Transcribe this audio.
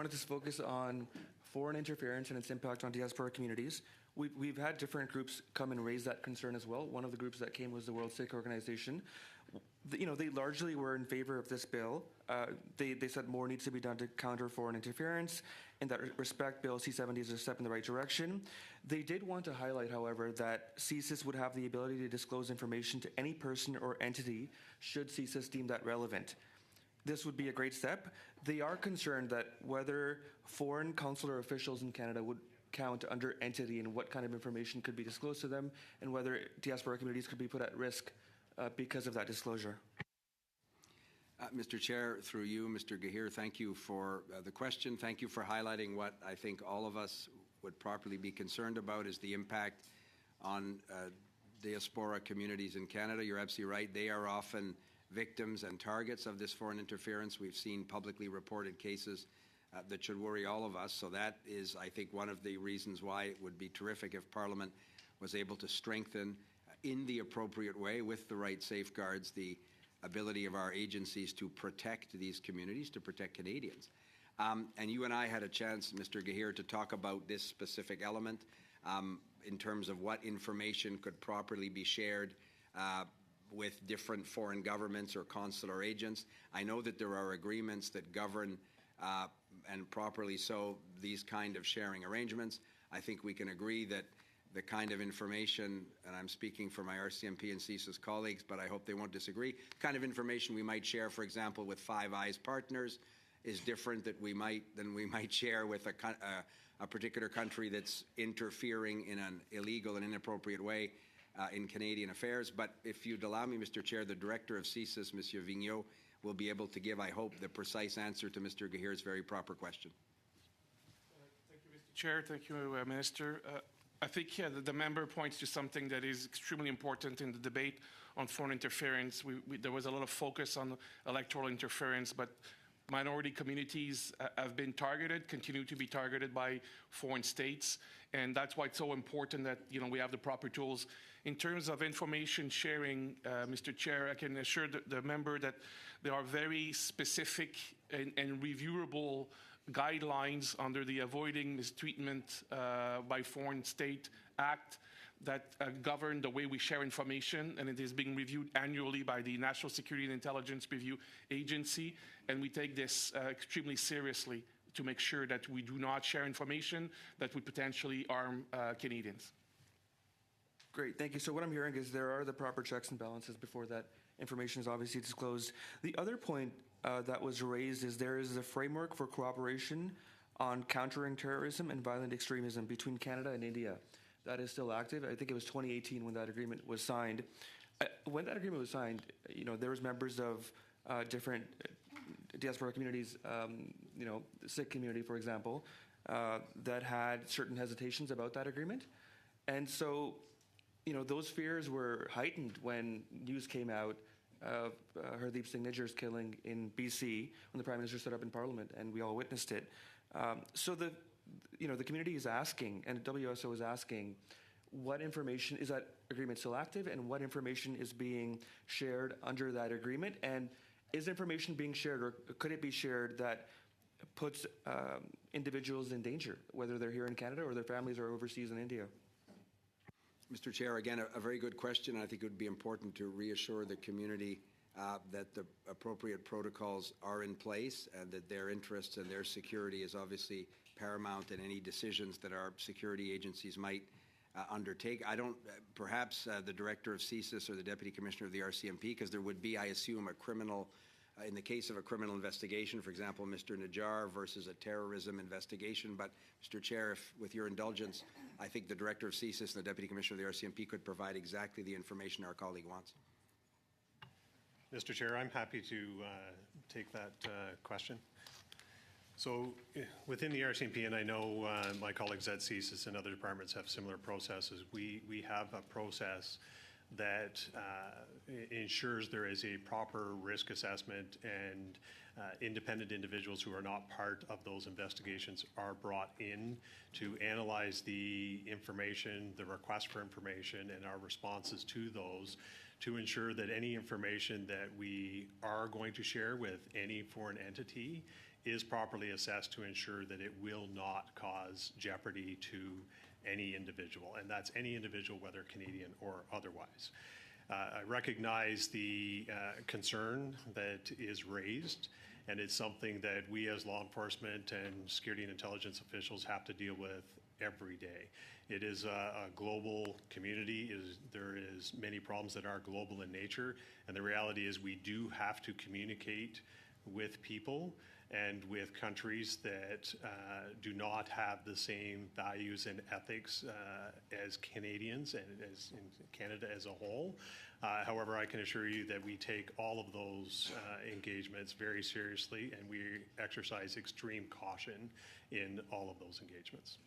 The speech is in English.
wanted to focus on foreign interference and its impact on diaspora communities. We've had different groups come and raise that concern as well. One of the groups that came was the World Sikh Organization. They largely were in favor of this bill. They said more needs to be done to counter foreign interference. In that respect, Bill C-70 is a step in the right direction. They did want to highlight, however, that CSIS would have the ability to disclose information to any person or entity should CSIS deem that relevant. This would be a great step. They are concerned that whether foreign consular officials in Canada would count under entity and what kind of information could be disclosed to them, and whether diaspora communities could be put at risk because of that disclosure. Mr. Chair, through you, Mr. Gaheer, thank you for the question. Thank you for highlighting what I think all of us would properly be concerned about is the impact on diaspora communities in Canada. You're absolutely right. They are often victims and targets of this foreign interference. We've seen publicly reported cases that should worry all of us. So that is, I think, one of the reasons why it would be terrific if Parliament was able to strengthen in the appropriate way with the right safeguards the ability of our agencies to protect these communities, to protect Canadians. And you and I had a chance, Mr. Gaheer, to talk about this specific element in terms of what information could properly be shared with different foreign governments or consular agents. I know that there are agreements that govern and properly so these kind of sharing arrangements. I think we can agree that the kind of information, and I'm speaking for my RCMP and CSIS colleagues, but I hope they won't disagree, the kind of information we might share, for example, with Five Eyes partners is different than we might share with a particular country that's interfering in an illegal and inappropriate way in Canadian affairs. But if you'd allow me, Mr. Chair, the Director of CSIS, Monsieur Vigneault, will be able to give, I hope, the precise answer to Mr. Gaheer's very proper question. Thank you, Mr. Chair. Thank you, Minister. I think the member points to something that is extremely important in the debate on foreign interference. There was a lot of focus on electoral interference, but minority communities have been targeted, continue to be targeted by foreign states, and that's why it's so important that we have the proper tools. In terms of information sharing, Mr. Chair, I can assure the member that there are very specific and reviewable guidelines under the Avoiding Mistreatment by Foreign State Act that govern the way we share information, and it is being reviewed annually by the National Security and Intelligence Review Agency, and we take this extremely seriously to make sure that we do not share information that would potentially harm Canadians. Great, thank you. So what I'm hearing is there are the proper checks and balances before that information is obviously disclosed. The other point that was raised is there is a framework for cooperation on countering terrorism and violent extremism between Canada and India. That is still active. I think it was 2018 when that agreement was signed. When that agreement was signed, there was members of different diaspora communities, the Sikh community, for example, that had certain hesitations about that agreement. And so, those fears were heightened when news came out of Hardeep Singh Nijjar's killing in BC when the Prime Minister stood up in Parliament, and we all witnessed it. So the community is asking, and WSO is asking, what information is that agreement still active, and what information is being shared under that agreement, and is information being shared, or could it be shared that puts individuals in danger, whether they're here in Canada or their families are overseas in India? Mr. Chair, again, a very good question. I think it would be important to reassure the community that the appropriate protocols are in place and that their interests and their security is obviously paramount in any decisions that our security agencies might undertake. I don't, perhaps the Director of CSIS or the Deputy Commissioner of the RCMP, because there would be, I assume, a criminal, in the case of a criminal investigation, for example, Mr. Nijjar versus a terrorism investigation. But, Mr. Chair, if, with your indulgence, I think the Director of CSIS and the Deputy Commissioner of the RCMP could provide exactly the information our colleague wants. Mr. Chair, I'm happy to take that question. So within the RCMP, and I know my colleagues at CSIS and other departments have similar processes, we have a process that ensures there is a proper risk assessment and independent individuals who are not part of those investigations are brought in to analyze the information, the request for information, and our responses to those to ensure that any information that we are going to share with any foreign entity is properly assessed to ensure that it will not cause jeopardy to any individual, and that's any individual, whether Canadian or otherwise. I recognize the concern that is raised, and it's something that we as law enforcement and security and intelligence officials have to deal with every day. It is a global community. There is many problems that are global in nature, and the reality is we do have to communicate with people and with countries that do not have the same values and ethics as Canadians and as in Canada as a whole. However, I can assure you that we take all of those engagements very seriously, and we exercise extreme caution in all of those engagements.